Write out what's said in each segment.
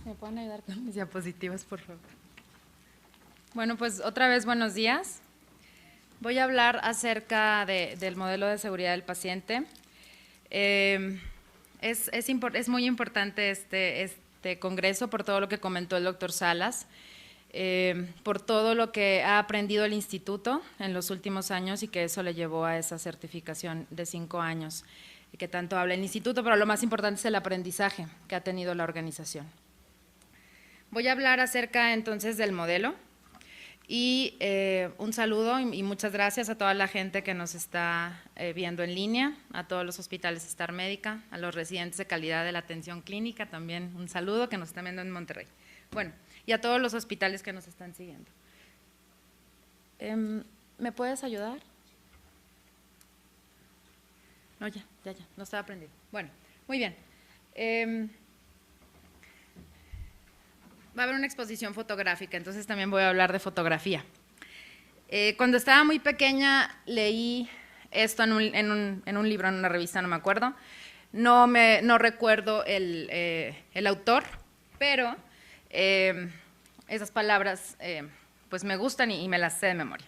¿Me pueden ayudar con mis diapositivas, por favor? Bueno, pues otra vez buenos días. Voy a hablar acerca del modelo de seguridad del paciente. Es muy importante este congreso por todo lo que comentó el doctor Salas, por todo lo que ha aprendido el instituto en los últimos años y que eso le llevó a esa certificación de 5 años que tanto habla el instituto, pero lo más importante es el aprendizaje que ha tenido la organización. Voy a hablar acerca entonces del modelo y un saludo y muchas gracias a toda la gente que nos está viendo en línea, a todos los hospitales Star Médica, a los residentes de calidad de la atención clínica, también un saludo que nos están viendo en Monterrey. Bueno, y a todos los hospitales que nos están siguiendo. ¿Me puedes ayudar? No, ya, no estaba aprendiendo. Bueno, muy bien. Va a haber una exposición fotográfica, entonces también voy a hablar de fotografía. Cuando estaba muy pequeña leí esto en un libro, en una revista, no me acuerdo. No recuerdo el autor, pero esas palabras pues me gustan y me las sé de memoria.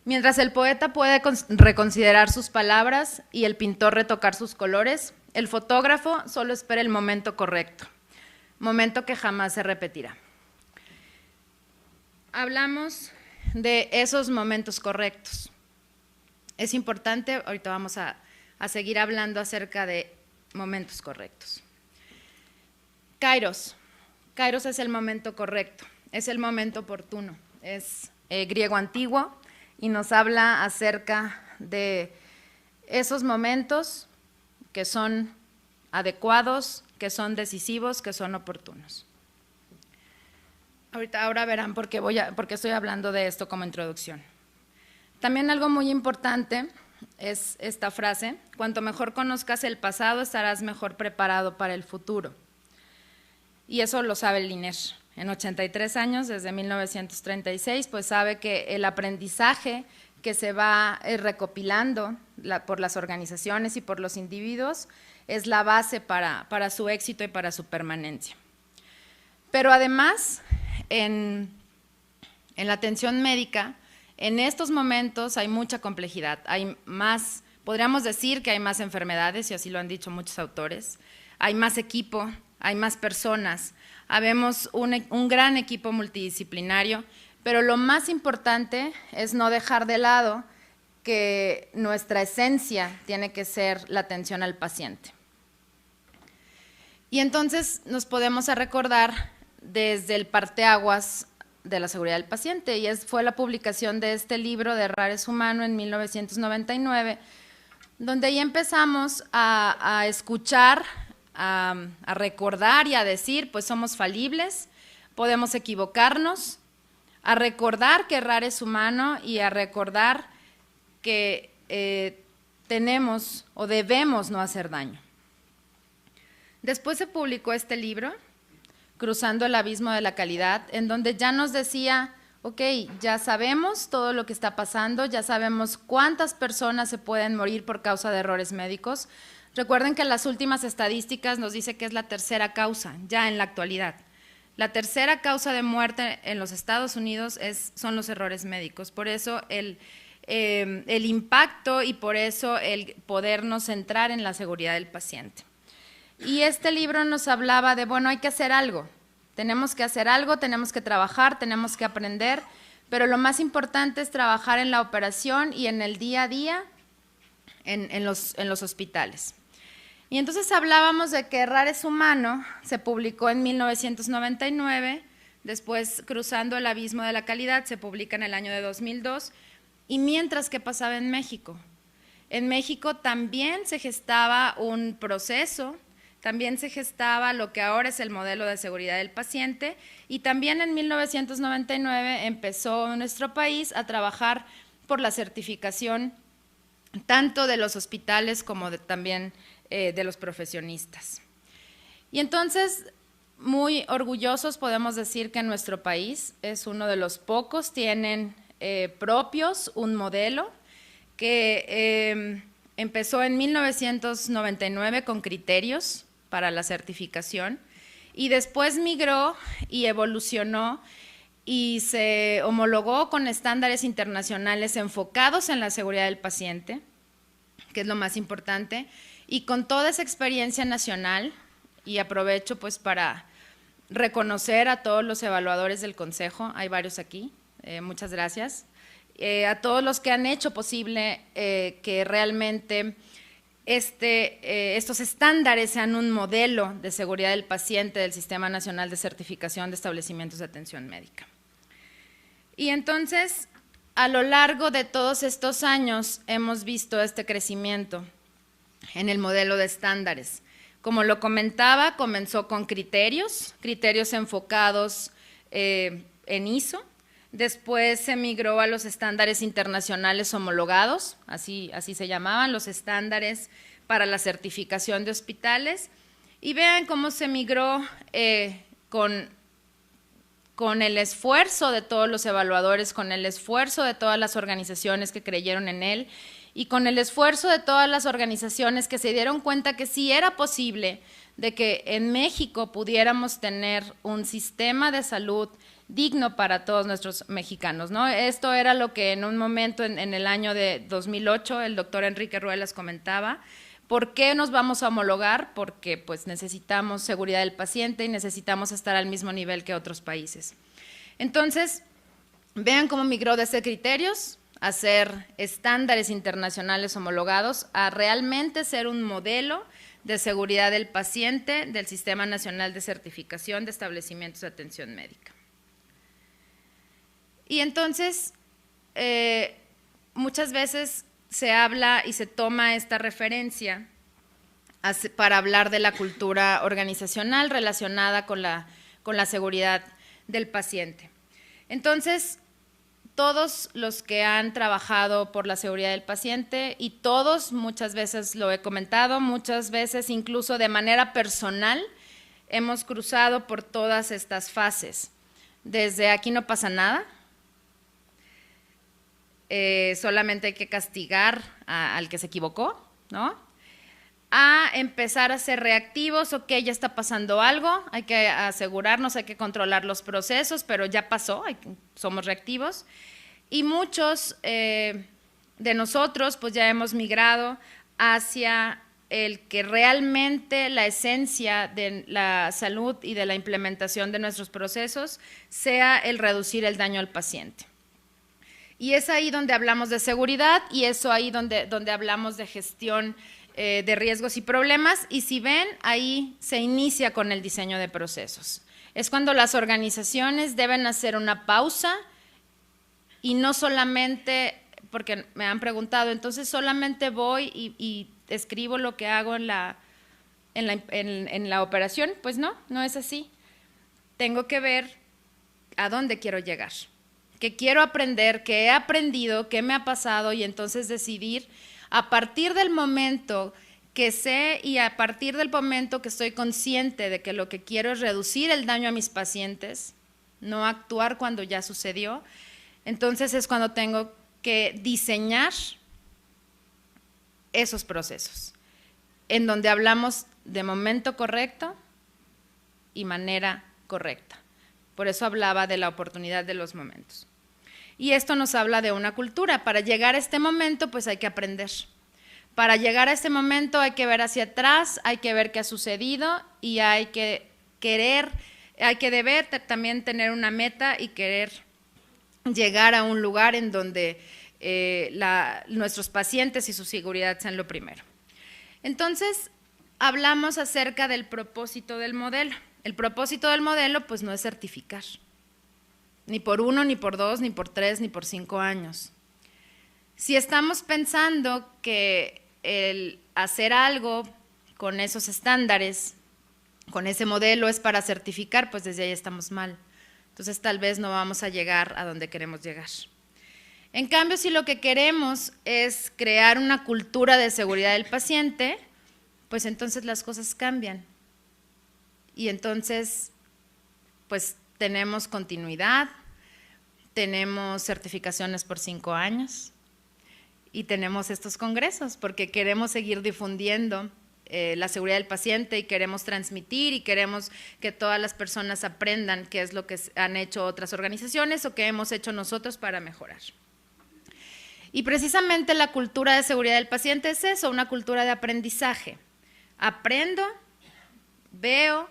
Mientras el poeta puede reconsiderar sus palabras y el pintor retocar sus colores, el fotógrafo solo espera el momento correcto, momento que jamás se repetirá. Hablamos de esos momentos correctos. Es importante, ahorita vamos a seguir hablando acerca de momentos correctos. Kairos. Kairos es el momento correcto, es el momento oportuno, es griego antiguo y nos habla acerca de esos momentos que son adecuados, que son decisivos, que son oportunos. Ahora verán por qué estoy hablando de esto como introducción. También algo muy importante es esta frase: cuanto mejor conozcas el pasado, estarás mejor preparado para el futuro. Y eso lo sabe el INER. En 83 años, desde 1936, pues sabe que el aprendizaje que se va recopilando por las organizaciones y por los individuos es la base para su éxito y para su permanencia. Pero además, en la atención médica, en estos momentos hay mucha complejidad, hay más, podríamos decir que hay más enfermedades, y así lo han dicho muchos autores, hay más equipo, hay más personas, habemos un gran equipo multidisciplinario, pero lo más importante es no dejar de lado que nuestra esencia tiene que ser la atención al paciente. Y entonces nos podemos recordar desde el parteaguas de la seguridad del paciente, y fue la publicación de este libro de Errar Humano en 1999, donde ahí empezamos a escuchar, a recordar y a decir, pues somos falibles, podemos equivocarnos, a recordar que errar es humano y a recordar que tenemos o debemos no hacer daño. Después se publicó este libro, Cruzando el abismo de la calidad, en donde ya nos decía, ok, ya sabemos todo lo que está pasando, ya sabemos cuántas personas se pueden morir por causa de errores médicos. Recuerden que las últimas estadísticas nos dice que es la tercera causa, ya en la actualidad. La tercera causa de muerte en los Estados Unidos son los errores médicos. Por eso el impacto y por eso el podernos centrar en la seguridad del paciente. Y este libro nos hablaba de, bueno, hay que hacer algo, tenemos que hacer algo, tenemos que trabajar, tenemos que aprender, pero lo más importante es trabajar en la operación y en el día a día en los hospitales. Y entonces hablábamos de que Errar es humano, se publicó en 1999, después Cruzando el abismo de la calidad se publica en el año de 2002, y mientras, ¿qué pasaba en México? En México también se gestaba un proceso, también se gestaba lo que ahora es el modelo de seguridad del paciente, y también en 1999 empezó en nuestro país a trabajar por la certificación tanto de los hospitales como también de los profesionistas. Y entonces, muy orgullosos podemos decir que en nuestro país es uno de los pocos, tienen propios un modelo que empezó en 1999 con criterios para la certificación y después migró y evolucionó y se homologó con estándares internacionales enfocados en la seguridad del paciente, que es lo más importante, y con toda esa experiencia nacional, y aprovecho pues para reconocer a todos los evaluadores del Consejo, hay varios aquí, muchas gracias, a todos los que han hecho posible que realmente estos estándares sean un modelo de seguridad del paciente del Sistema Nacional de Certificación de Establecimientos de Atención Médica. Y entonces, a lo largo de todos estos años hemos visto este crecimiento en el modelo de estándares. Como lo comentaba, comenzó con criterios enfocados en ISO, después se migró a los estándares internacionales homologados, así se llamaban, los estándares para la certificación de hospitales, y vean cómo se migró con el esfuerzo de todos los evaluadores, con el esfuerzo de todas las organizaciones que creyeron en él, y con el esfuerzo de todas las organizaciones que se dieron cuenta que sí era posible de que en México pudiéramos tener un sistema de salud digno para todos nuestros mexicanos, ¿no? Esto era lo que en un momento en el año de 2008 el doctor Enrique Ruelas comentaba. ¿Por qué nos vamos a homologar? Porque pues necesitamos seguridad del paciente y necesitamos estar al mismo nivel que otros países. Entonces, vean cómo migró de ser criterios a ser estándares internacionales homologados, a realmente ser un modelo de seguridad del paciente del Sistema Nacional de Certificación de Establecimientos de Atención Médica. Y entonces, muchas veces se habla y se toma esta referencia para hablar de la cultura organizacional relacionada con la seguridad del paciente. Entonces, todos los que han trabajado por la seguridad del paciente, y todos, muchas veces lo he comentado, muchas veces incluso de manera personal, hemos cruzado por todas estas fases. Desde aquí no pasa nada, solamente hay que castigar al que se equivocó, ¿no? A empezar a ser reactivos, ok, ya está pasando algo, hay que asegurarnos, hay que controlar los procesos, pero ya pasó, somos reactivos. Y muchos de nosotros pues ya hemos migrado hacia el que realmente la esencia de la salud y de la implementación de nuestros procesos sea el reducir el daño al paciente. Y es ahí donde hablamos de seguridad y es ahí donde hablamos de gestión de riesgos y problemas, y si ven, ahí se inicia con el diseño de procesos. Es cuando las organizaciones deben hacer una pausa y no solamente, porque me han preguntado, entonces solamente voy y escribo lo que hago en la operación. Pues no, no es así. Tengo que ver a dónde quiero llegar, qué quiero aprender, qué he aprendido, qué me ha pasado, y entonces decidir a partir del momento que sé y a partir del momento que estoy consciente de que lo que quiero es reducir el daño a mis pacientes, no actuar cuando ya sucedió, entonces es cuando tengo que diseñar esos procesos, en donde hablamos de momento correcto y manera correcta. Por eso hablaba de la oportunidad de los momentos. Y esto nos habla de una cultura. Para llegar a este momento, pues hay que aprender. Para llegar a este momento hay que ver hacia atrás, hay que ver qué ha sucedido y hay que deber también tener una meta y querer llegar a un lugar en donde nuestros pacientes y su seguridad sean lo primero. Entonces, hablamos acerca del propósito del modelo. El propósito del modelo, pues no es certificar, ni por 1, ni por 2, ni por 3, ni por 5 años. Si estamos pensando que el hacer algo con esos estándares, con ese modelo es para certificar, pues desde ahí estamos mal. Entonces tal vez no vamos a llegar a donde queremos llegar. En cambio, si lo que queremos es crear una cultura de seguridad del paciente, pues entonces las cosas cambian. Y entonces, pues tenemos continuidad, tenemos certificaciones por 5 años y tenemos estos congresos porque queremos seguir difundiendo la seguridad del paciente y queremos transmitir y queremos que todas las personas aprendan qué es lo que han hecho otras organizaciones o qué hemos hecho nosotros para mejorar. Y precisamente la cultura de seguridad del paciente es eso, una cultura de aprendizaje. Aprendo, veo,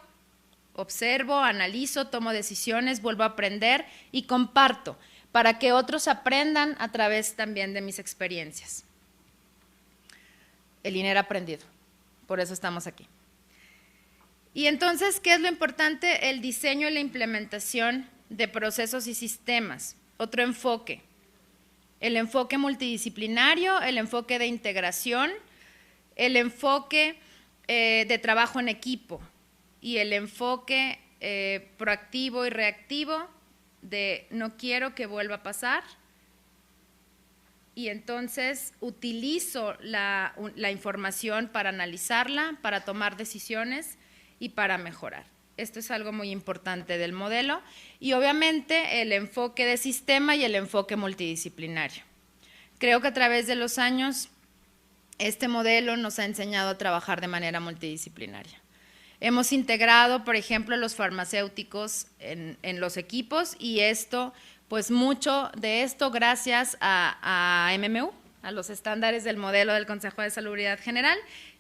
observo, analizo, tomo decisiones, vuelvo a aprender y comparto para que otros aprendan a través también de mis experiencias. El INER aprendido, por eso estamos aquí. Y entonces, ¿qué es lo importante? El diseño y la implementación de procesos y sistemas. Otro enfoque. El enfoque multidisciplinario, el enfoque de integración, el enfoque de trabajo en equipo y el enfoque proactivo y reactivo de no quiero que vuelva a pasar y entonces utilizo la información para analizarla, para tomar decisiones y para mejorar. Esto es algo muy importante del modelo y obviamente el enfoque de sistema y el enfoque multidisciplinario. Creo que a través de los años este modelo nos ha enseñado a trabajar de manera multidisciplinaria. Hemos integrado, por ejemplo, los farmacéuticos en los equipos y esto, pues mucho de esto gracias a MMU, a los estándares del modelo del Consejo de Salubridad General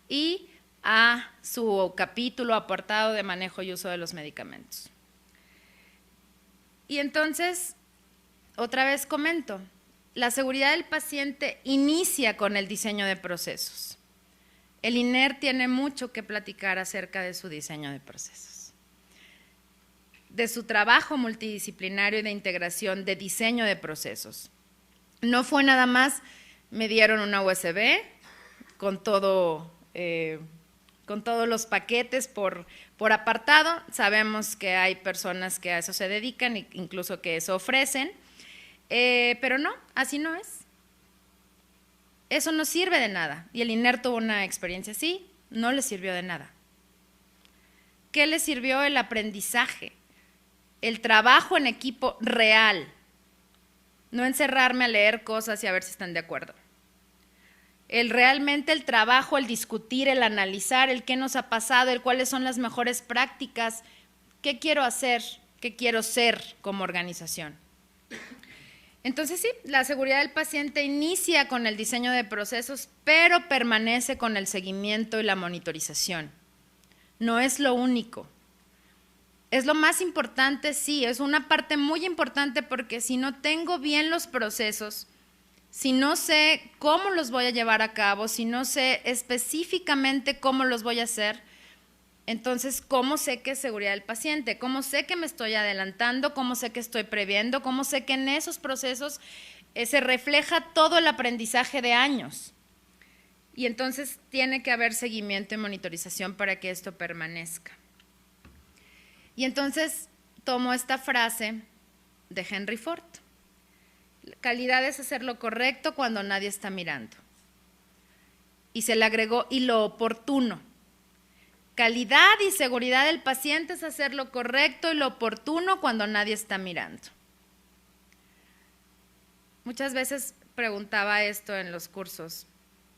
y a su capítulo apartado de manejo y uso de los medicamentos. Y entonces, otra vez comento, la seguridad del paciente inicia con el diseño de procesos. El INER tiene mucho que platicar acerca de su diseño de procesos, de su trabajo multidisciplinario y de integración de diseño de procesos. No fue nada más, me dieron una USB con todos los paquetes por apartado. Sabemos que hay personas que a eso se dedican, incluso que eso ofrecen, pero no, así no es. Eso no sirve de nada. Y el INER tuvo una experiencia así, no le sirvió de nada. ¿Qué le sirvió? El aprendizaje, el trabajo en equipo real, no encerrarme a leer cosas y a ver si están de acuerdo. Realmente el trabajo, el discutir, el analizar, el qué nos ha pasado, el cuáles son las mejores prácticas, qué quiero hacer, qué quiero ser como organización. Entonces sí, la seguridad del paciente inicia con el diseño de procesos, pero permanece con el seguimiento y la monitorización. No es lo único. Es lo más importante, sí, es una parte muy importante porque si no tengo bien los procesos, si no sé cómo los voy a llevar a cabo, si no sé específicamente cómo los voy a hacer, entonces, ¿cómo sé que es seguridad del paciente? ¿Cómo sé que me estoy adelantando? ¿Cómo sé que estoy previendo? ¿Cómo sé que en esos procesos se refleja todo el aprendizaje de años? Y entonces tiene que haber seguimiento y monitorización para que esto permanezca. Y entonces tomo esta frase de Henry Ford. Calidad es hacer lo correcto cuando nadie está mirando. Y se le agregó, y lo oportuno. Calidad y seguridad del paciente es hacer lo correcto y lo oportuno cuando nadie está mirando. Muchas veces preguntaba esto en los cursos.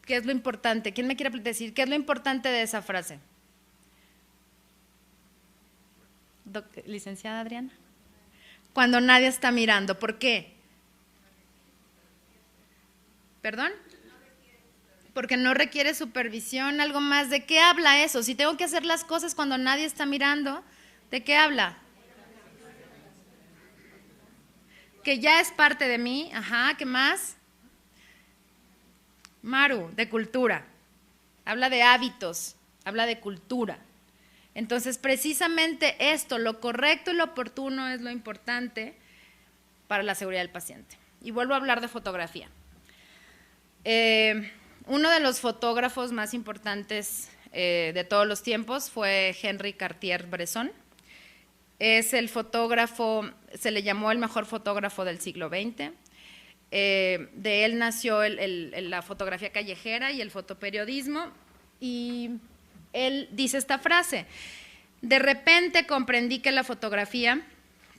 ¿Qué es lo importante? ¿Quién me quiere decir qué es lo importante de esa frase? Licenciada Adriana. Cuando nadie está mirando. ¿Por qué? ¿Perdón? Porque no requiere supervisión, algo más. ¿De qué habla eso? Si tengo que hacer las cosas cuando nadie está mirando, ¿de qué habla? Que ya es parte de mí. Ajá, ¿qué más? Maru, de cultura. Habla de hábitos, habla de cultura. Entonces, precisamente esto, lo correcto y lo oportuno es lo importante para la seguridad del paciente. Y vuelvo a hablar de fotografía. Uno de los fotógrafos más importantes de todos los tiempos fue Henri Cartier-Bresson. Es el fotógrafo, se le llamó el mejor fotógrafo del siglo XX. De él nació la fotografía callejera y el fotoperiodismo. Y él dice esta frase: de repente comprendí que la fotografía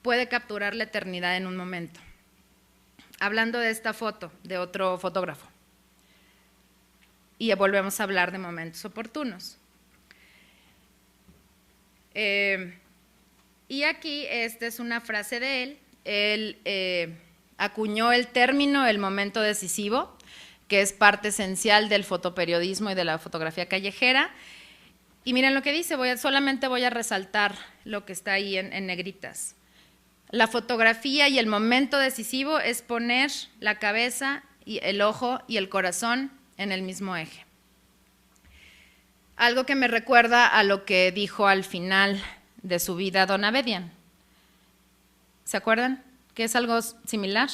puede capturar la eternidad en un momento. Hablando de esta foto, de otro fotógrafo. Y volvemos a hablar de momentos oportunos. Y aquí esta es una frase de él. Él acuñó el término el momento decisivo, que es parte esencial del fotoperiodismo y de la fotografía callejera. Y miren lo que dice, solamente voy a resaltar lo que está ahí en negritas. La fotografía y el momento decisivo es poner la cabeza, y el ojo y el corazón en el mismo eje. Algo que me recuerda a lo que dijo al final de su vida Don Abedian. ¿Se acuerdan? ¿Que es algo similar?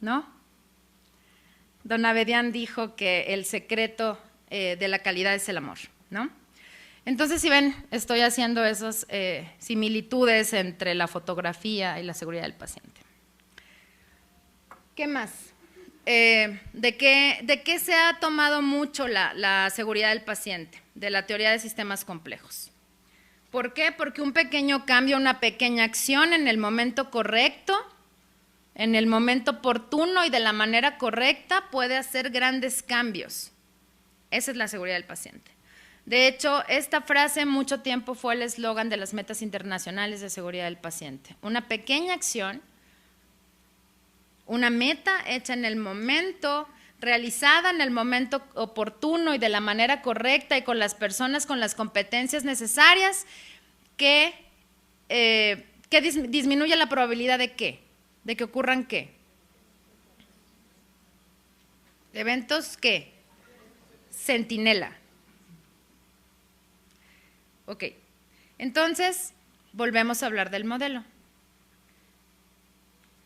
¿No? Don Abedian dijo que el secreto de la calidad es el amor, ¿no? Entonces, si ven, estoy haciendo esas similitudes entre la fotografía y la seguridad del paciente. ¿Qué más? ¿De qué se ha tomado mucho la seguridad del paciente? De la teoría de sistemas complejos. ¿Por qué? Porque un pequeño cambio, una pequeña acción en el momento correcto, en el momento oportuno y de la manera correcta puede hacer grandes cambios. Esa es la seguridad del paciente. De hecho, esta frase mucho tiempo fue el eslogan de las metas internacionales de seguridad del paciente. Una pequeña acción, una meta hecha en el momento, realizada en el momento oportuno y de la manera correcta y con las personas con las competencias necesarias que disminuye la probabilidad de ¿qué? De que ocurran ¿qué? Eventos ¿qué? Centinela. Ok, entonces volvemos a hablar del modelo.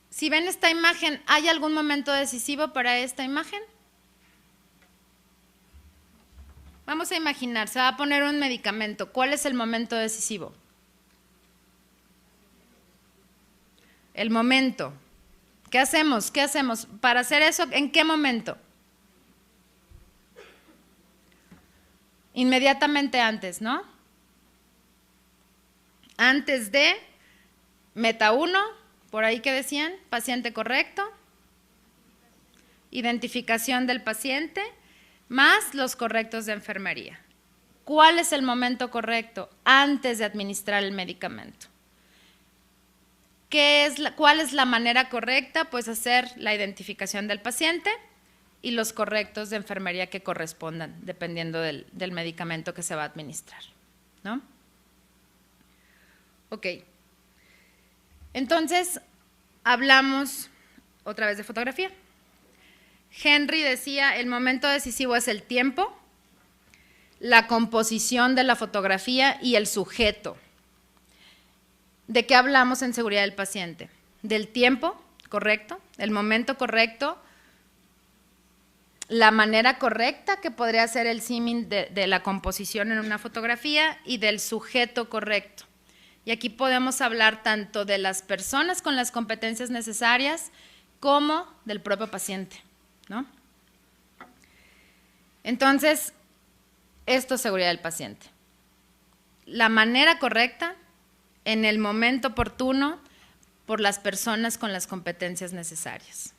Si ven esta imagen, ¿hay algún momento decisivo para esta imagen? Vamos a imaginar, se va a poner un medicamento. ¿Cuál es el momento decisivo? El momento. ¿Qué hacemos? ¿Qué hacemos? Para hacer eso, ¿en qué momento? Inmediatamente antes, ¿no? Antes de meta 1, por ahí que decían, paciente correcto, identificación del paciente, más los correctos de enfermería. ¿Cuál es el momento correcto? Antes de administrar el medicamento. ¿Cuál es la manera correcta? Pues hacer la identificación del paciente y los correctos de enfermería que correspondan, dependiendo del medicamento que se va a administrar, ¿no? Ok. Entonces, hablamos otra vez de fotografía. Henry decía, el momento decisivo es el tiempo, la composición de la fotografía y el sujeto. ¿De qué hablamos en seguridad del paciente? Del tiempo correcto, el momento correcto, la manera correcta que podría ser el símil de la composición en una fotografía y del sujeto correcto. Y aquí podemos hablar tanto de las personas con las competencias necesarias como del propio paciente, ¿no? Entonces, esto es seguridad del paciente. La manera correcta, en el momento oportuno, por las personas con las competencias necesarias.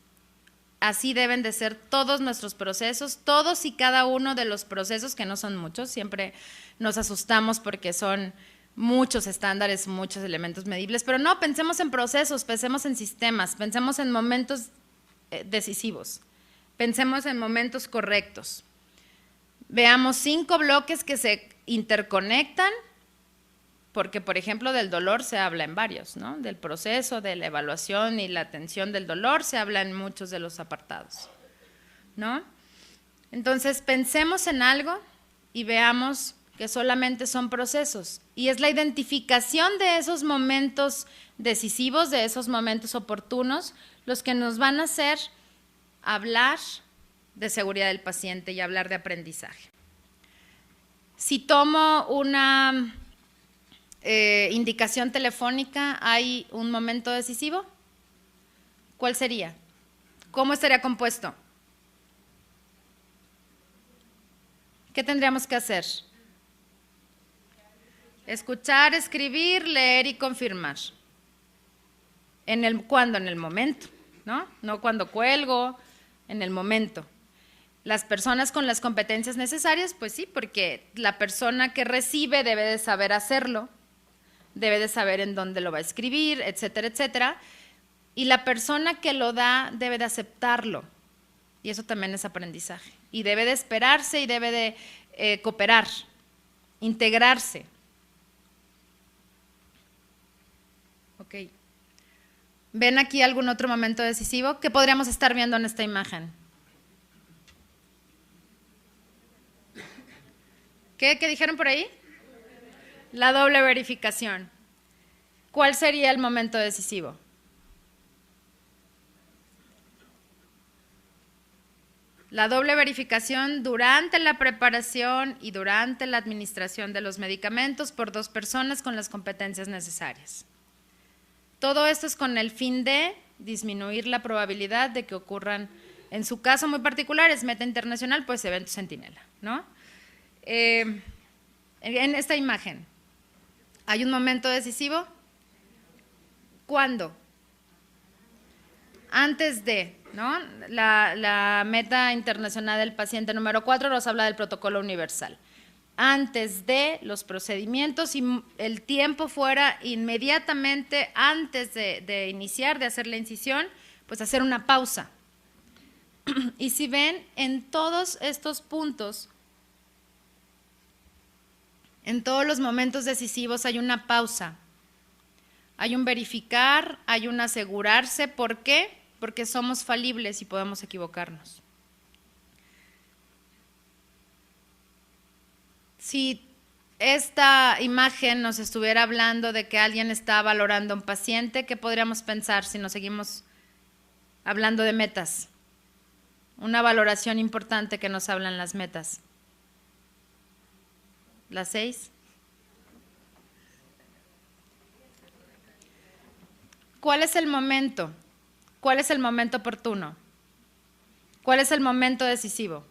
Así deben de ser todos nuestros procesos, todos y cada uno de los procesos, que no son muchos, siempre nos asustamos porque son muchos estándares, muchos elementos medibles, pero no, pensemos en procesos, pensemos en sistemas, pensemos en momentos decisivos, pensemos en momentos correctos. Veamos 5 bloques que se interconectan, porque, por ejemplo, del dolor se habla en varios, ¿no? Del proceso, de la evaluación y la atención del dolor se habla en muchos de los apartados, ¿no? Entonces, pensemos en algo y veamos que solamente son procesos. Y es la identificación de esos momentos decisivos, de esos momentos oportunos, los que nos van a hacer hablar de seguridad del paciente y hablar de aprendizaje. Si tomo una indicación telefónica, ¿hay un momento decisivo? ¿Cuál sería? ¿Cómo estaría compuesto? ¿Qué tendríamos que hacer? Escuchar, escribir, leer y confirmar. ¿Cuándo? En el momento, ¿no? No cuando cuelgo, en el momento. Las personas con las competencias necesarias, pues sí, porque la persona que recibe debe de saber hacerlo, debe de saber en dónde lo va a escribir, etcétera, etcétera. Y la persona que lo da debe de aceptarlo. Y eso también es aprendizaje. Y debe de esperarse y debe de cooperar, integrarse. Ok. ¿Ven aquí algún otro momento decisivo? ¿Qué podríamos estar viendo en esta imagen? ¿Qué dijeron por ahí? La doble verificación. ¿Cuál sería el momento decisivo? La doble verificación durante la preparación y durante la administración de los medicamentos por dos personas con las competencias necesarias. Todo esto es con el fin de disminuir la probabilidad de que ocurran, en su caso muy particular, es meta internacional, pues eventos centinela, ¿no? En esta imagen, ¿hay un momento decisivo? ¿Cuándo? Antes de, ¿no? La meta internacional del paciente número 4 nos habla del protocolo universal. Antes de los procedimientos y el tiempo fuera inmediatamente antes de iniciar, de hacer la incisión, pues hacer una pausa. Y si ven, en todos estos puntos, en todos los momentos decisivos hay una pausa, hay un verificar, hay un asegurarse. ¿Por qué? Porque somos falibles y podemos equivocarnos. Si esta imagen nos estuviera hablando de que alguien está valorando a un paciente, ¿qué podríamos pensar si nos seguimos hablando de metas? Una valoración importante que nos hablan las metas. ¿Las 6? ¿Cuál es el momento? ¿Cuál es el momento oportuno? ¿Cuál es el momento decisivo?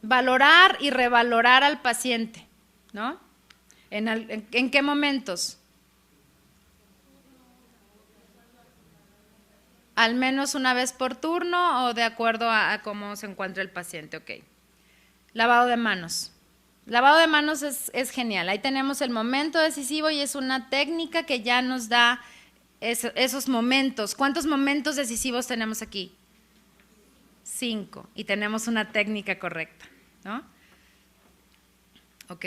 Valorar y revalorar al paciente, ¿no? ¿En qué momentos? Al menos una vez por turno o de acuerdo a cómo se encuentra el paciente, ok. Lavado de manos. Lavado de manos es genial. Ahí tenemos el momento decisivo y es una técnica que ya nos da esos momentos. ¿Cuántos momentos decisivos tenemos aquí? 5. Y tenemos una técnica correcta, ¿no? Ok.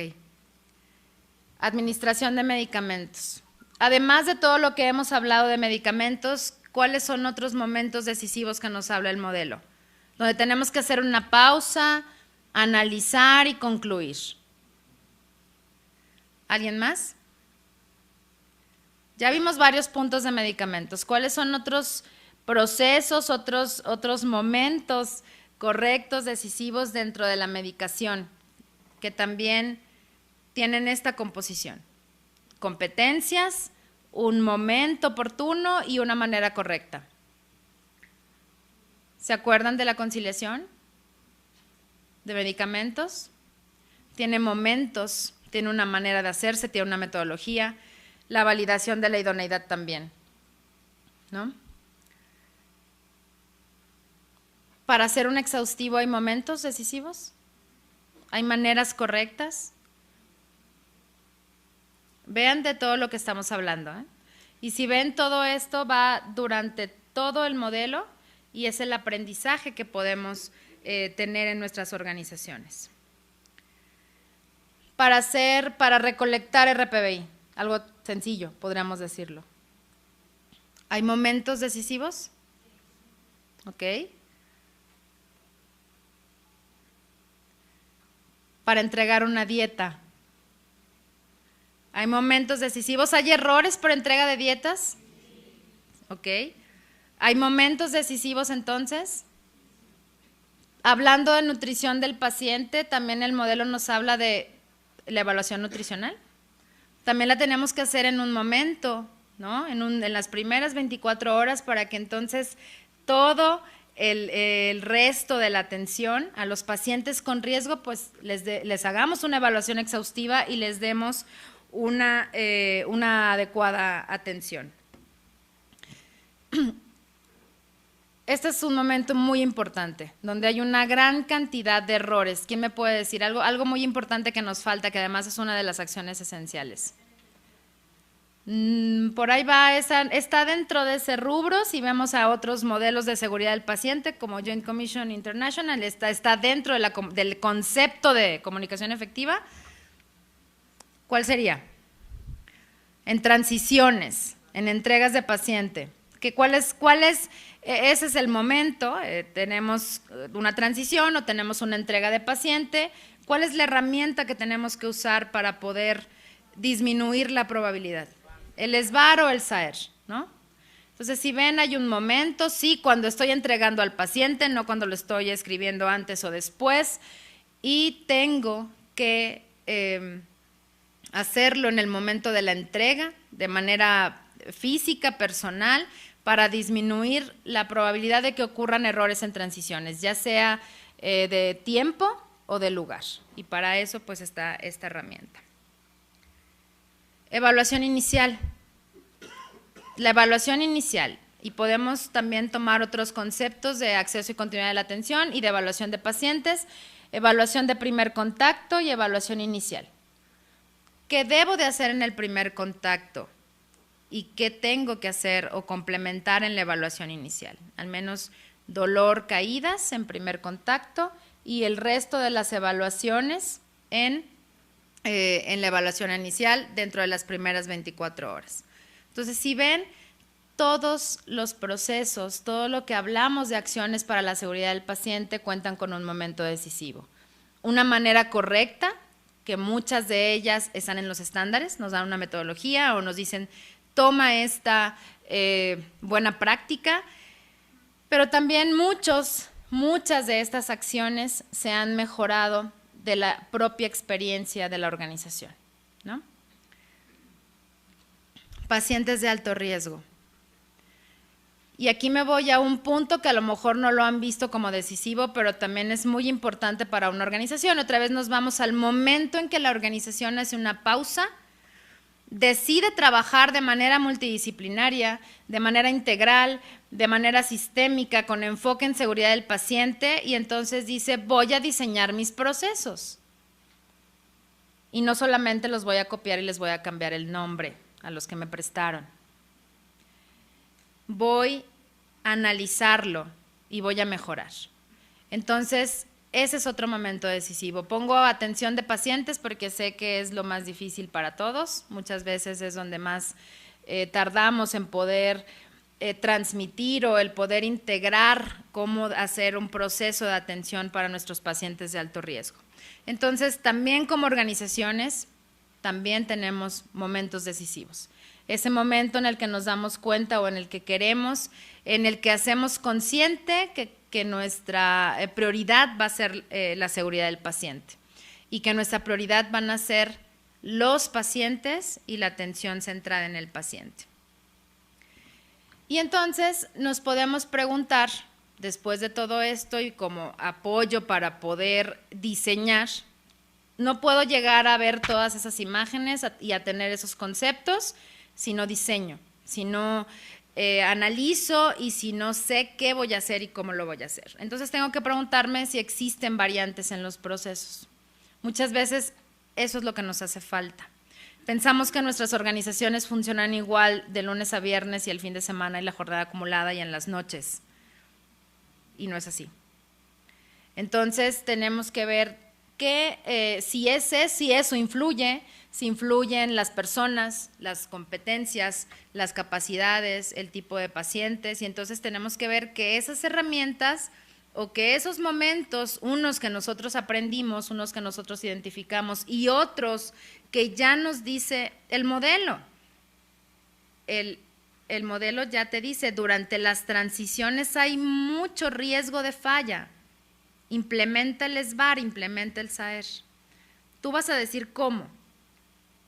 Administración de medicamentos. Además de todo lo que hemos hablado de medicamentos, ¿cuáles son otros momentos decisivos que nos habla el modelo? Donde tenemos que hacer una pausa, analizar y concluir. ¿Alguien más? Ya vimos varios puntos de medicamentos. ¿Cuáles son otros procesos, otros momentos correctos, decisivos dentro de la medicación que también tienen esta composición? Competencias, un momento oportuno y una manera correcta. ¿Se acuerdan de la conciliación de medicamentos? Tiene momentos, tiene una manera de hacerse, tiene una metodología. La validación de la idoneidad también, ¿no? Para hacer un exhaustivo hay momentos decisivos, hay maneras correctas. Vean de todo lo que estamos hablando, ¿eh? Y si ven, todo esto va durante todo el modelo y es el aprendizaje que podemos tener en nuestras organizaciones. Para recolectar RPBI, algo sencillo, podríamos decirlo. ¿Hay momentos decisivos? Ok. Para entregar una dieta. ¿Hay momentos decisivos? ¿Hay errores por entrega de dietas? Ok. ¿Hay momentos decisivos entonces? Hablando de nutrición del paciente, también el modelo nos habla de la evaluación nutricional. También la tenemos que hacer en un momento, ¿no? En las primeras 24 horas para que entonces todo el resto de la atención a los pacientes con riesgo, pues les hagamos una evaluación exhaustiva y les demos una adecuada atención. Este es un momento muy importante, donde hay una gran cantidad de errores. ¿Quién me puede decir algo muy importante que nos falta, que además es una de las acciones esenciales? Por ahí va, está dentro de ese rubro. Si vemos a otros modelos de seguridad del paciente, como Joint Commission International, está dentro del concepto de comunicación efectiva. ¿Cuál sería? En transiciones, en entregas de paciente. Ese es el momento, tenemos una transición o tenemos una entrega de paciente. ¿Cuál es la herramienta que tenemos que usar para poder disminuir la probabilidad? ¿El SBAR o el SAER? ¿No? Entonces, si ven, hay un momento, sí, cuando estoy entregando al paciente, no cuando lo estoy escribiendo antes o después, y tengo que hacerlo en el momento de la entrega, de manera física, personal, para disminuir la probabilidad de que ocurran errores en transiciones, ya sea de tiempo o de lugar. Y para eso, pues, está esta herramienta. Evaluación inicial. La evaluación inicial, y podemos también tomar otros conceptos de acceso y continuidad de la atención y de evaluación de pacientes, evaluación de primer contacto y evaluación inicial. ¿Qué debo de hacer en el primer contacto? ¿Y qué tengo que hacer o complementar en la evaluación inicial? Al menos dolor, caídas en primer contacto y el resto de las evaluaciones en la evaluación inicial dentro de las primeras 24 horas. Entonces, si ven, todos los procesos, todo lo que hablamos de acciones para la seguridad del paciente cuentan con un momento decisivo. Una manera correcta, que muchas de ellas están en los estándares, nos dan una metodología o nos dicen, toma esta buena práctica, pero también muchas de estas acciones se han mejorado de la propia experiencia de la organización, ¿no? Pacientes de alto riesgo. Y aquí me voy a un punto que a lo mejor no lo han visto como decisivo, pero también es muy importante para una organización. Otra vez nos vamos al momento en que la organización hace una pausa, decide trabajar de manera multidisciplinaria, de manera integral, de manera sistémica, con enfoque en seguridad del paciente, y entonces dice, voy a diseñar mis procesos. Y no solamente los voy a copiar y les voy a cambiar el nombre a los que me prestaron. Voy a analizarlo y voy a mejorar. Entonces, ese es otro momento decisivo. Pongo atención de pacientes porque sé que es lo más difícil para todos. Muchas veces es donde más tardamos en poder transmitir o el poder integrar cómo hacer un proceso de atención para nuestros pacientes de alto riesgo. Entonces, también como organizaciones, también tenemos momentos decisivos. Ese momento en el que nos damos cuenta o en el que queremos, en el que hacemos consciente que nuestra prioridad va a ser la seguridad del paciente y que nuestra prioridad van a ser los pacientes y la atención centrada en el paciente. Y entonces nos podemos preguntar, después de todo esto y como apoyo para poder diseñar, no puedo llegar a ver todas esas imágenes y a tener esos conceptos si no diseño, si no analizo y si no sé qué voy a hacer y cómo lo voy a hacer. Entonces tengo que preguntarme si existen variantes en los procesos. Muchas veces eso es lo que nos hace falta. Pensamos que nuestras organizaciones funcionan igual de lunes a viernes y el fin de semana y la jornada acumulada y en las noches. Y no es así. Entonces tenemos que ver si eso influye, si influyen las personas, las competencias, las capacidades, el tipo de pacientes, y entonces tenemos que ver que esas herramientas o que esos momentos, unos que nosotros aprendimos, unos que nosotros identificamos y otros que ya nos dice el modelo. El modelo ya te dice, durante las transiciones hay mucho riesgo de falla. Implementa el SBAR, implementa el SAER. Tú vas a decir cómo.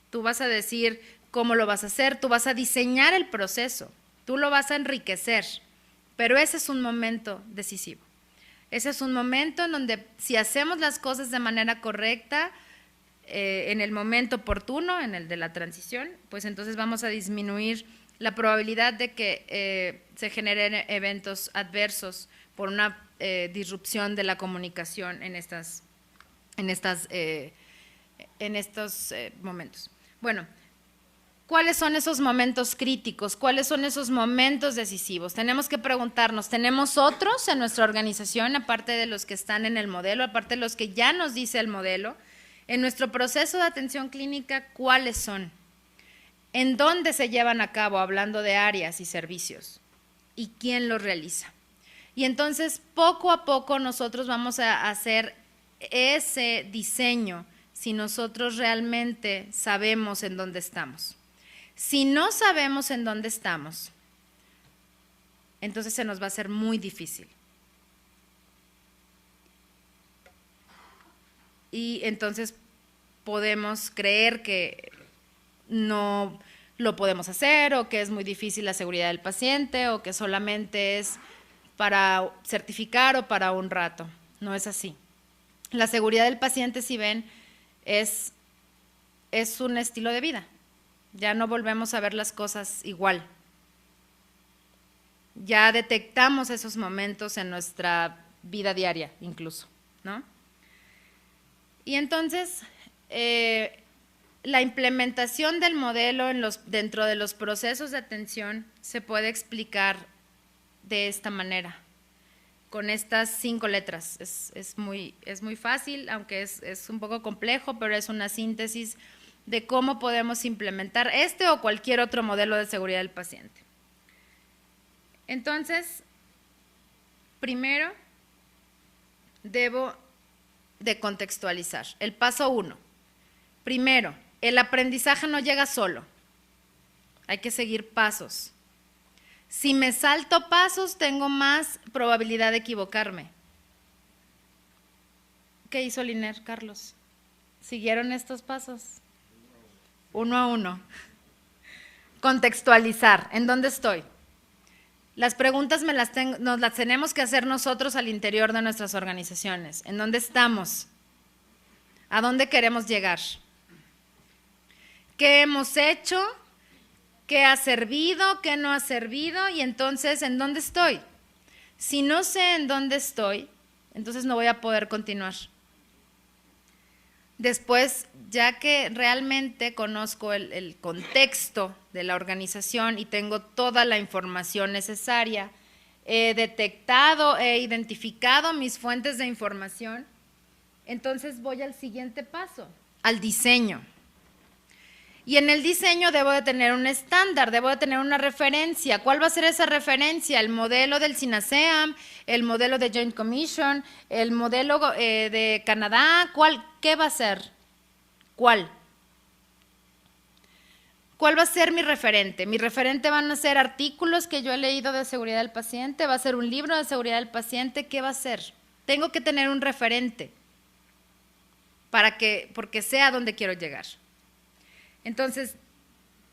Tú vas a decir cómo lo vas a hacer, tú vas a diseñar el proceso, tú lo vas a enriquecer, pero ese es un momento decisivo. Ese es un momento en donde si hacemos las cosas de manera correcta, en el momento oportuno, en el de la transición, pues entonces vamos a disminuir la probabilidad de que se generen eventos adversos por una disrupción de la comunicación en estos momentos. Bueno, ¿cuáles son esos momentos críticos? ¿Cuáles son esos momentos decisivos? Tenemos que preguntarnos, ¿tenemos otros en nuestra organización, aparte de los que están en el modelo, aparte de los que ya nos dice el modelo? En nuestro proceso de atención clínica, ¿cuáles son? ¿En dónde se llevan a cabo, hablando de áreas y servicios? ¿Y quién los realiza? Y entonces, poco a poco, nosotros vamos a hacer ese diseño si nosotros realmente sabemos en dónde estamos. Si no sabemos en dónde estamos, entonces se nos va a hacer muy difícil. Y entonces podemos creer que no lo podemos hacer, o que es muy difícil la seguridad del paciente, o que solamente es para certificar o para un rato. No es así. La seguridad del paciente, si ven, es un estilo de vida. Ya no volvemos a ver las cosas igual. Ya detectamos esos momentos en nuestra vida diaria, incluso, ¿no? Y entonces, la implementación del modelo dentro de los procesos de atención se puede explicar de esta manera, con estas 5 letras. Es muy fácil, aunque es un poco complejo, pero es una síntesis de cómo podemos implementar este o cualquier otro modelo de seguridad del paciente. Entonces, primero debo de contextualizar. El paso 1. Primero, el aprendizaje no llega solo. Hay que seguir pasos. Si me salto pasos, tengo más probabilidad de equivocarme. ¿Qué hizo Liner, Carlos? ¿Siguieron estos pasos? Uno a uno. Contextualizar. ¿En dónde estoy? Las preguntas nos las tenemos que hacer nosotros al interior de nuestras organizaciones. ¿En dónde estamos? ¿A dónde queremos llegar? ¿Qué hemos hecho? ¿Qué ha servido? ¿Qué no ha servido? Y entonces, ¿en dónde estoy? Si no sé en dónde estoy, entonces no voy a poder continuar. Después, ya que realmente conozco el contexto de la organización y tengo toda la información necesaria, he detectado, he identificado mis fuentes de información, entonces voy al siguiente paso, al diseño. Y en el diseño debo de tener un estándar, debo de tener una referencia. ¿Cuál va a ser esa referencia? El modelo del SINASEAM, el modelo de Joint Commission, el modelo de Canadá. ¿Qué va a ser? ¿Cuál? ¿Cuál va a ser mi referente? Mi referente van a ser artículos que yo he leído de seguridad del paciente, va a ser un libro de seguridad del paciente. ¿Qué va a ser? Tengo que tener un referente porque sé a dónde quiero llegar. Entonces,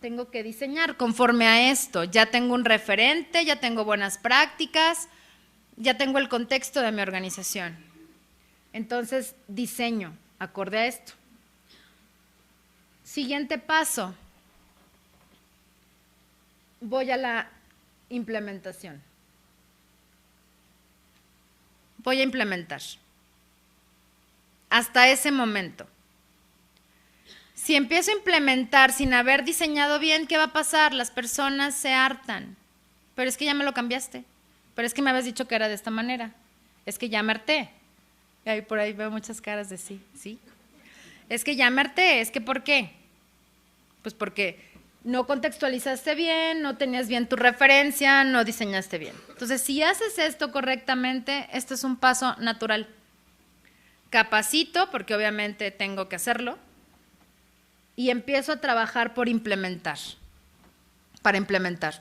tengo que diseñar conforme a esto. Ya tengo un referente, ya tengo buenas prácticas, ya tengo el contexto de mi organización. Entonces, diseño acorde a esto. Siguiente paso. Voy a la implementación. Voy a implementar. Hasta ese momento. Si empiezo a implementar sin haber diseñado bien, ¿qué va a pasar? Las personas se hartan. Pero es que ya me lo cambiaste. Pero es que me habías dicho que era de esta manera. Es que ya me harté. Y por ahí veo muchas caras de sí, sí. Es que ya me harté. ¿Es que por qué? Pues porque no contextualizaste bien, no tenías bien tu referencia, no diseñaste bien. Entonces, si haces esto correctamente, esto es un paso natural. Capacito, porque obviamente tengo que hacerlo. Y empiezo a trabajar para implementar,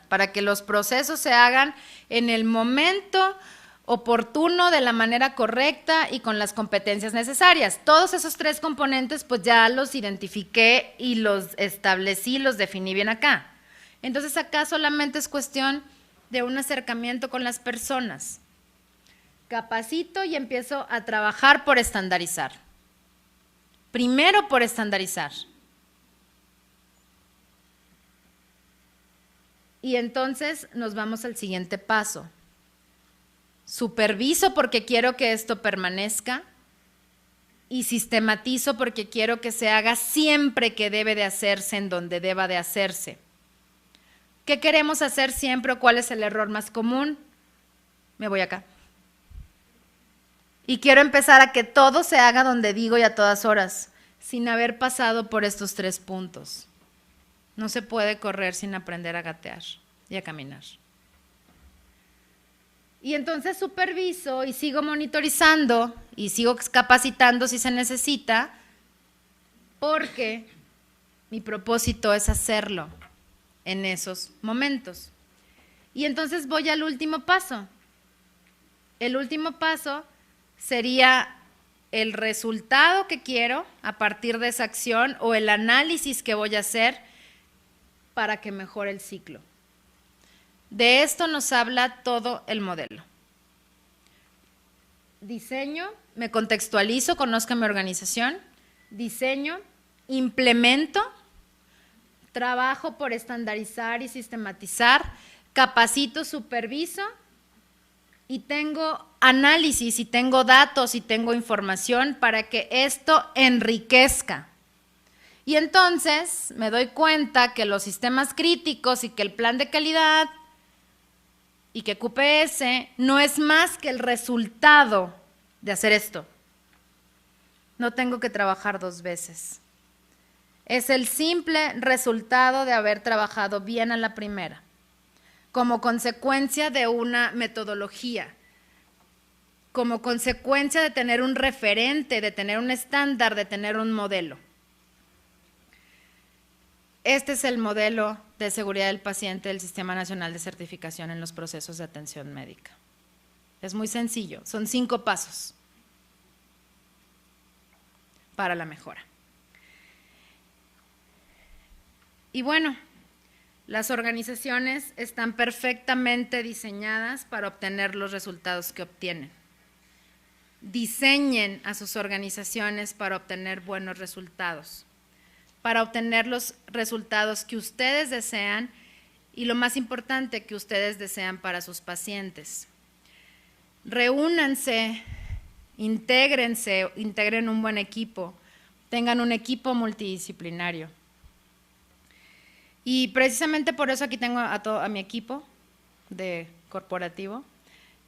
para que los procesos se hagan en el momento oportuno, de la manera correcta y con las competencias necesarias. Todos esos 3 componentes pues ya los identifiqué y los establecí, los definí bien acá. Entonces acá solamente es cuestión de un acercamiento con las personas. Capacito y empiezo a trabajar por estandarizar. Primero por estandarizar. Y entonces nos vamos al siguiente paso. Superviso porque quiero que esto permanezca y sistematizo porque quiero que se haga siempre que debe de hacerse en donde deba de hacerse. ¿Qué queremos hacer siempre o cuál es el error más común? Me voy acá. Y quiero empezar a que todo se haga donde digo y a todas horas, sin haber pasado por estos 3 puntos. No se puede correr sin aprender a gatear y a caminar. Y entonces superviso y sigo monitorizando y sigo capacitando si se necesita, porque mi propósito es hacerlo en esos momentos. Y entonces voy al último paso. El último paso sería el resultado que quiero a partir de esa acción o el análisis que voy a hacer para que mejore el ciclo. De esto nos habla todo el modelo. Diseño, me contextualizo, conozco mi organización, diseño, implemento, trabajo por estandarizar y sistematizar, capacito, superviso y tengo análisis y tengo datos y tengo información para que esto enriquezca. Y entonces me doy cuenta que los sistemas críticos y que el plan de calidad y que QPS no es más que el resultado de hacer esto. No tengo que trabajar 2 veces. Es el simple resultado de haber trabajado bien a la primera, como consecuencia de una metodología, como consecuencia de tener un referente, de tener un estándar, de tener un modelo. Este es el modelo de seguridad del paciente del Sistema Nacional de Certificación en los procesos de atención médica. Es muy sencillo, son 5 pasos para la mejora. Y bueno, las organizaciones están perfectamente diseñadas para obtener los resultados que obtienen. Diseñen a sus organizaciones para obtener buenos resultados, para obtener los resultados que ustedes desean y lo más importante que ustedes desean para sus pacientes. Reúnanse, intégrense, integren un buen equipo, tengan un equipo multidisciplinario. Y precisamente por eso aquí tengo a mi equipo de corporativo.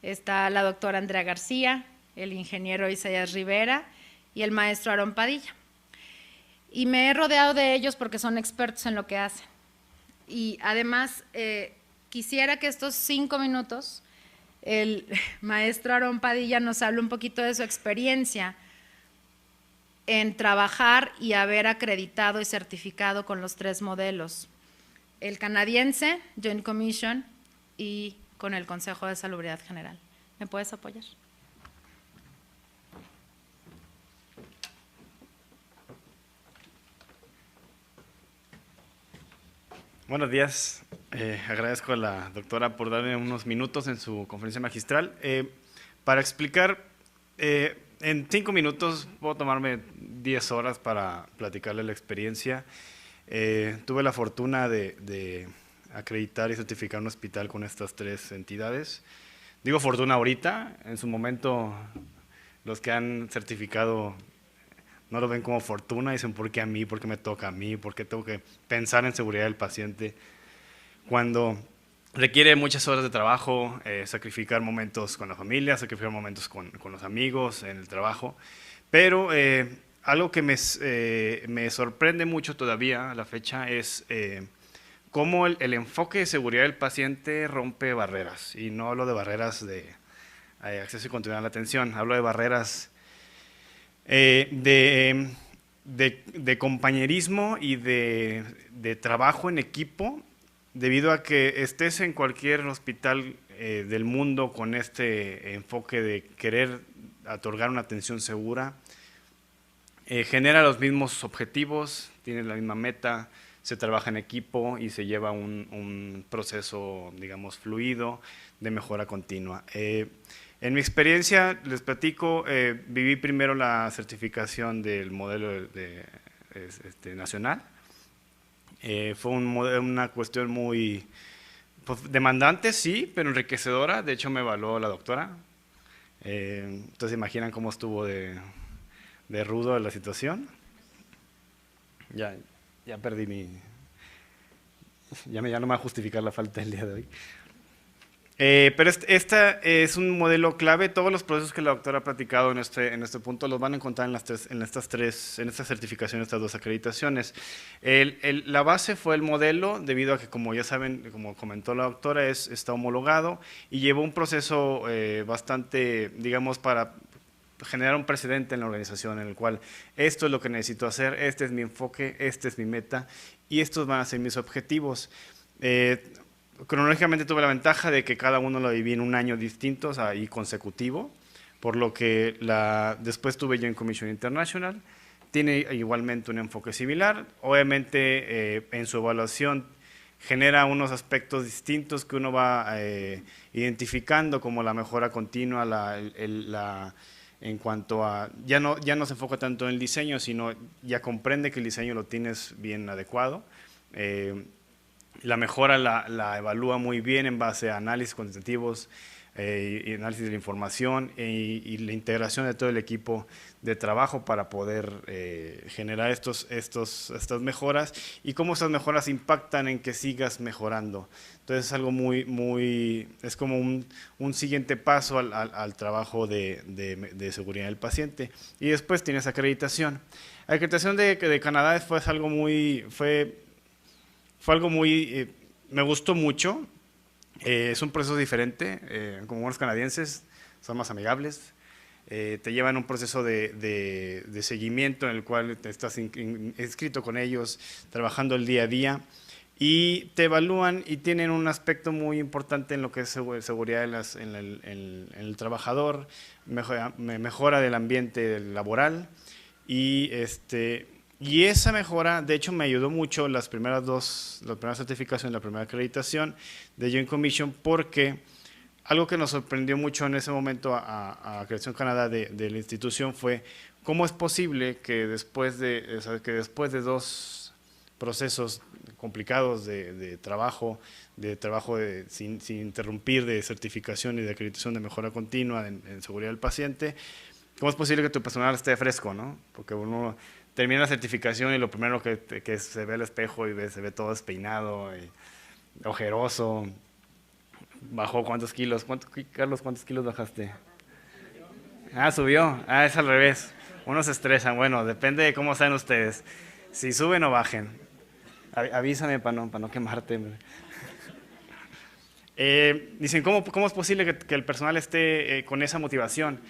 Está la doctora Andrea García, el ingeniero Isaías Rivera y el maestro Aarón Padilla. Y me he rodeado de ellos porque son expertos en lo que hacen. Y además quisiera que estos 5 minutos el maestro Aarón Padilla nos hable un poquito de su experiencia en trabajar y haber acreditado y certificado con los 3 modelos. El canadiense, Joint Commission, y con el Consejo de Salubridad General. ¿Me puedes apoyar? Buenos días. Agradezco a la doctora por darme unos minutos en su conferencia magistral. Para explicar, en 5 minutos puedo tomarme 10 horas para platicarle la experiencia. Tuve la fortuna de acreditar y certificar un hospital con estas 3 entidades. Digo fortuna ahorita, en su momento los que han certificado no lo ven como fortuna, dicen ¿por qué a mí? ¿Por qué me toca a mí? ¿Por qué tengo que pensar en seguridad del paciente? Cuando requiere muchas horas de trabajo, sacrificar momentos con la familia, sacrificar momentos con los amigos, en el trabajo, pero algo que me sorprende mucho todavía a la fecha es cómo el enfoque de seguridad del paciente rompe barreras, y no hablo de barreras de acceso y continuidad a la atención, hablo de barreras de compañerismo y de trabajo en equipo, debido a que estés en cualquier hospital del mundo con este enfoque de querer otorgar una atención segura, genera los mismos objetivos, tiene la misma meta, se trabaja en equipo y se lleva un proceso, digamos, fluido de mejora continua. En mi experiencia, les platico, viví primero la certificación del modelo nacional. Fue una cuestión muy Pues demandante sí, pero enriquecedora. De hecho, me evaluó la doctora. Entonces, imaginan cómo estuvo de rudo la situación. Ya perdí mi... Ya no me va a justificar la falta el día de hoy. Pero esta es un modelo clave. Todos los procesos que la doctora ha platicado en este punto los van a encontrar en estas certificaciones, estas dos acreditaciones. La base fue el modelo, debido a que, como ya saben, como comentó la doctora, está homologado y llevó un proceso bastante, digamos, para generar un precedente en la organización en el cual esto es lo que necesito hacer, este es mi enfoque, este es mi meta y estos van a ser mis objetivos. Cronológicamente tuve la ventaja de que cada uno lo viví en un año distinto, o sea, y consecutivo, por lo que después tuve Joint Commission International, tiene igualmente un enfoque similar, obviamente en su evaluación genera unos aspectos distintos que uno va identificando, como la mejora continua, en cuanto a, ya no se enfoca tanto en el diseño, sino ya comprende que el diseño lo tienes bien adecuado. La mejora la evalúa muy bien en base a análisis cuantitativos y análisis de la información y la integración de todo el equipo de trabajo para poder generar estas mejoras y cómo estas mejoras impactan en que sigas mejorando. Entonces es algo es como un siguiente paso al trabajo de seguridad del paciente. Y después tienes acreditación. La acreditación de Canadá fue algo me gustó mucho. Es un proceso diferente, como buenos canadienses son más amigables, te llevan un proceso de seguimiento en el cual estás inscrito con ellos, trabajando el día a día y te evalúan y tienen un aspecto muy importante en lo que es seguridad en el trabajador, mejora del ambiente laboral y esa mejora, de hecho, me ayudó mucho las primeras certificaciones, la primera acreditación de Joint Commission, porque algo que nos sorprendió mucho en ese momento a Acreditación Canadá de la institución fue cómo es posible que después de dos procesos complicados de trabajo sin interrumpir, de certificación y de acreditación de mejora continua en seguridad del paciente, cómo es posible que tu personal esté fresco, ¿no? Porque uno termina la certificación y lo primero que se ve al espejo y se ve todo despeinado, y ojeroso. ¿Bajó cuántos kilos? Carlos, ¿cuántos kilos bajaste? Subió. Es al revés. Unos se estresan. Bueno, depende de cómo sean ustedes. Si suben o bajen. Avísame para no quemarte. Dicen, ¿cómo es posible que el personal esté con esa motivación?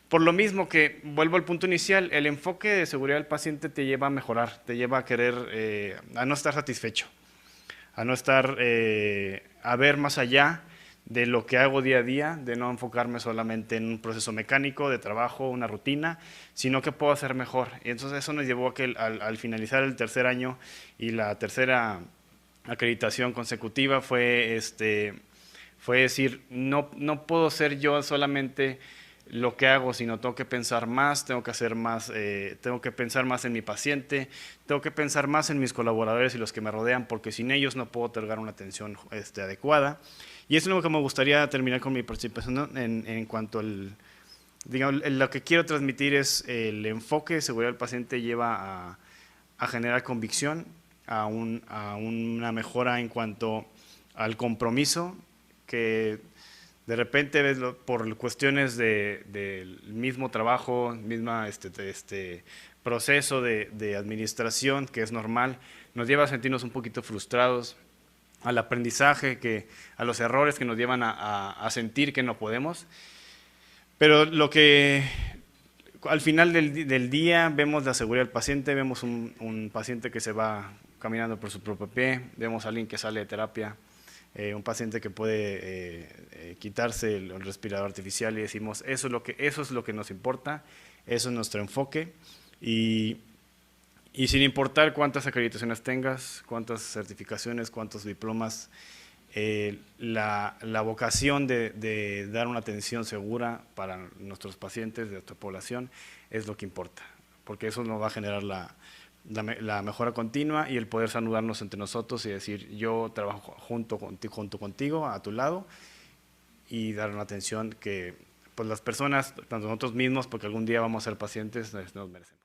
Por lo mismo que, vuelvo al punto inicial, el enfoque de seguridad del paciente te lleva a mejorar, te lleva a querer, a no estar satisfecho, a no estar, a ver más allá de lo que hago día a día, de no enfocarme solamente en un proceso mecánico de trabajo, una rutina, sino que puedo hacer mejor. Y entonces eso nos llevó a que al finalizar el tercer año y la tercera acreditación consecutiva fue decir, no puedo ser yo solamente lo que hago, sino tengo que pensar más, tengo que hacer más, tengo que pensar más en mi paciente, tengo que pensar más en mis colaboradores y los que me rodean, porque sin ellos no puedo otorgar una atención adecuada. Y eso es lo que me gustaría terminar con mi participación en cuanto digamos, lo que quiero transmitir es el enfoque de seguridad del paciente lleva a generar convicción, a una mejora en cuanto al compromiso, que de repente ves por cuestiones del mismo trabajo, misma proceso de administración, que es normal, nos lleva a sentirnos un poquito frustrados, al aprendizaje, a los errores que nos llevan a sentir que no podemos. Pero lo que al final del día vemos la seguridad del paciente, vemos un paciente que se va caminando por su propio pie, vemos a alguien que sale de terapia, un paciente que puede quitarse el respirador artificial y decimos, eso es lo que nos importa, eso es nuestro enfoque y sin importar cuántas acreditaciones tengas, cuántas certificaciones, cuántos diplomas, la vocación de dar una atención segura para nuestros pacientes, de nuestra población, es lo que importa, porque eso nos va a generar la mejora continua y el poder saludarnos entre nosotros y decir, yo trabajo junto contigo, a tu lado, y dar una atención que pues las personas, tanto nosotros mismos, porque algún día vamos a ser pacientes, nos merecemos.